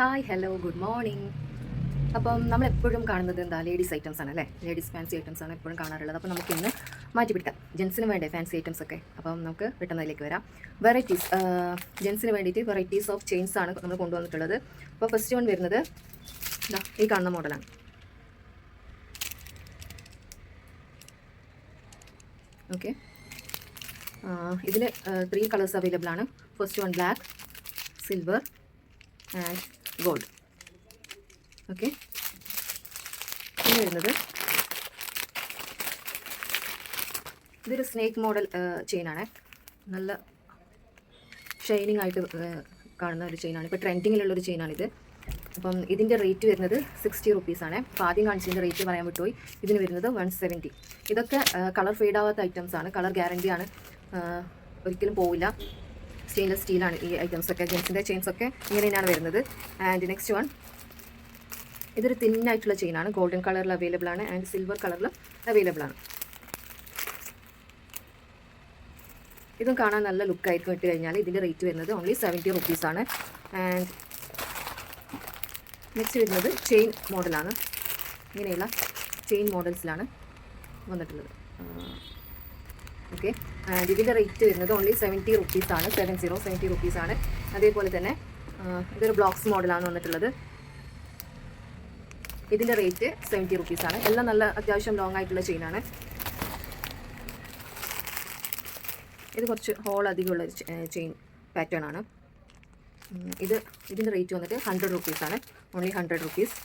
Hi hello good morning. അപ്പം നമ്മളെപ്പോഴും കാണുന്നത് എന്താ ലേഡീസ് ഐറ്റംസ് ആണ് അല്ലേ, ലേഡീസ് ഫാൻസി ഐറ്റംസ് ആണ് എപ്പോഴും കാണാറുള്ളത്. അപ്പോൾ നമുക്ക് ഇന്ന് മാറ്റി പിടിക്കാം. ജെൻസിന് വേണ്ടേ ഫാൻസി ഐറ്റംസ് ഒക്കെ. അപ്പം നമുക്ക് പെട്ടെന്നതിലേക്ക് വരാം. വെറൈറ്റീസ് ജെൻസിന് വേണ്ടിയിട്ട് വെറൈറ്റീസ് ഓഫ് ചെയിൻസ് ആണ് നമ്മൾ കൊണ്ടുവന്നിട്ടുള്ളത്. അപ്പോൾ ഫസ്റ്റ് വൺ വരുന്നത് ഈ കാണുന്ന മോഡലാണ്. ഓക്കെ, ഇതിൽ 3 കളേഴ്സ് അവൈലബിൾ ആണ്. First one black, silver and gold. Okay, പിന്നെ വരുന്നത് ഇതൊരു സ്നേക്ക് മോഡൽ ചെയിനാണ്. നല്ല ഷൈനിങ് ആയിട്ട് കാണുന്ന ഒരു ചെയിനാണ്. ഇപ്പോൾ ട്രെൻഡിങ്ങിലുള്ളൊരു ചെയിനാണിത്. അപ്പം ഇതിൻ്റെ റേറ്റ് വരുന്നത് 60 റുപ്പീസാണ്. അപ്പോൾ ആദ്യം കാണിച്ചതിൻ്റെ റേറ്റ് പറയാൻ വിട്ടുപോയി. ഇതിന് വരുന്നത് 170. ഇതൊക്കെ കളർ ഫെയ്ഡ് ആവാത്ത ഐറ്റംസ് ആണ്. കളർ ഗ്യാരണ്ടിയാണ്, ഒരിക്കലും പോവില്ല. സ്റ്റെയിൻലെസ് സ്റ്റീലാണ് ഈ ഐറ്റംസൊക്കെ. ജെൻസിൻ്റെ ചെയിൻസൊക്കെ ഇങ്ങനെ തന്നെയാണ് വരുന്നത്. ആൻഡ് നെക്സ്റ്റ് വൺ, ഇതൊരു തിന്നായിട്ടുള്ള ചെയിനാണ്. ഗോൾഡൻ കളറിൽ അവൈലബിൾ ആണ് ആൻഡ് സിൽവർ കളറിൽ അവൈലബിൾ ആണ്. ഇതും കാണാൻ നല്ല ലുക്കായിരിക്കും ഇട്ട് കഴിഞ്ഞാൽ. ഇതിൻ്റെ റേറ്റ് വരുന്നത് ഓൺലി 70 റുപ്പീസാണ്. ആൻഡ് നെക്സ്റ്റ് വരുന്നത് ചെയിൻ മോഡലാണ്. ഇങ്ങനെയുള്ള ചെയിൻ മോഡൽസിലാണ് വന്നിട്ടുള്ളത്. ഓക്കെ, ആൻഡ് ഇതിൻ്റെ റേറ്റ് വരുന്നത് ഓൺലി 70 റുപ്പീസാണ്. 70 റുപ്പീസാണ്. അതേപോലെ തന്നെ ഇതൊരു ബ്ലോക്സ് മോഡലാണ് വന്നിട്ടുള്ളത്. ഇതിൻ്റെ റേറ്റ് 70 റുപ്പീസാണ്. എല്ലാം നല്ല അത്യാവശ്യം ലോങ് ആയിട്ടുള്ള ചെയിനാണ്. ഇത് കുറച്ച് ഹോൾ അധികമുള്ള ചെയിൻ പാറ്റേൺ ആണ്. ഇതിൻ്റെ റേറ്റ് വന്നിട്ട് 100 റുപ്പീസാണ്. Only 100 rupees.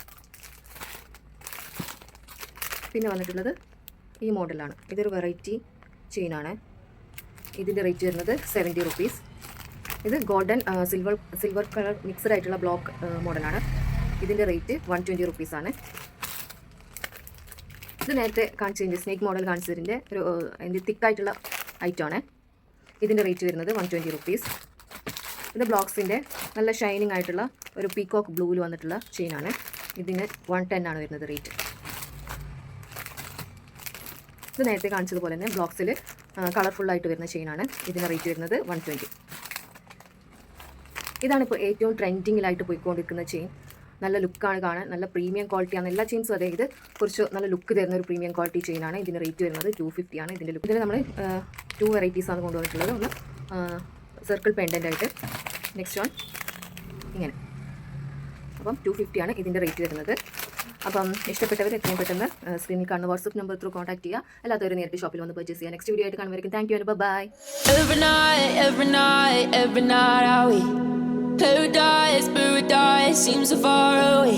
പിന്നെ വന്നിട്ടുള്ളത് ഈ മോഡലാണ്. ഇതൊരു വെറൈറ്റി ചെയിനാണ്. ഇതിൻ്റെ റേറ്റ് വരുന്നത് 70 റുപ്പീസ്. ഇത് ഗോൾഡൻ സിൽവർ കളർ മിക്സഡ് ആയിട്ടുള്ള ബ്ലോക്ക് മോഡലാണ്. ഇതിൻ്റെ റേറ്റ് 120 റുപ്പീസാണ്. ഇത് നേരത്തെ കാണിച്ചതിൻ്റെ സ്നേക്ക് മോഡൽ കാണിച്ചതിൻ്റെ ഒരു അതിൻ്റെ തിക്കായിട്ടുള്ള ഐറ്റമാണ്. ഇതിൻ്റെ റേറ്റ് വരുന്നത് 120 റുപ്പീസ്. ഇത് ബ്ലോക്സിൻ്റെ നല്ല ഷൈനിങ് ആയിട്ടുള്ള ഒരു പീകോക്ക് ബ്ലൂവിൽ വന്നിട്ടുള്ള ചെയിനാണ്. ഇതിന് 110 ആണ് വരുന്നത് റേറ്റ്. ഇത് നേരത്തെ കാണിച്ചതുപോലെ തന്നെ ബ്ലോക്സിൽ കളർഫുള്ളായിട്ട് വരുന്ന ചെയിനാണ്. ഇതിൻ്റെ റേറ്റ് വരുന്നത് 120. ഇതാണിപ്പോൾ ഏറ്റവും ട്രെൻഡിങ്ങിലായിട്ട് പോയിക്കൊണ്ടിരിക്കുന്ന ചെയിൻ. നല്ല ലുക്കാണ് കാണാൻ, നല്ല പ്രീമിയം ക്വാളിറ്റിയാണ്. എല്ലാ ചെയിൻസും അതെ. ഇത് കുറച്ച് നല്ല ലുക്ക് തരുന്ന ഒരു പ്രീമിയം ക്വാളിറ്റി ചെയിനാണ്. ഇതിൻ്റെ റേറ്റ് വരുന്നത് 250 ആണ്. ഇതിൻ്റെ ലുക്ക് ഇതിൽ നമ്മൾ 2 വെറൈറ്റീസാണ് കൊണ്ടുവന്നിട്ടുള്ളത്. ഒന്ന് സർക്കിൾ പെൻഡൻ്റ് ആയിട്ട്, നെക്സ്റ്റ് വൺ ഇങ്ങനെ. അപ്പം 250 ആണ് ഇതിൻ്റെ റേറ്റ് വരുന്നത്. അപ്പം ഇഷ്ടപ്പെട്ടവർ എത്രയും പെട്ടെന്ന് സ്ക്രീനിൽ കാണുന്ന വാട്സ്ആപ്പ് നമ്പർ ത്രൂ കോൺടാക്ട് ചെയ്യുക. അല്ലാത്തവർ നേരിട്ട് ഷോപ്പിൽ വന്ന് പർച്ചേസ് ചെയ്യുക. നെക്സ്റ്റ് വീഡിയോ ആയിട്ട് കാണുമായിരിക്കും. Thank you and bye. Paradise seems so far away.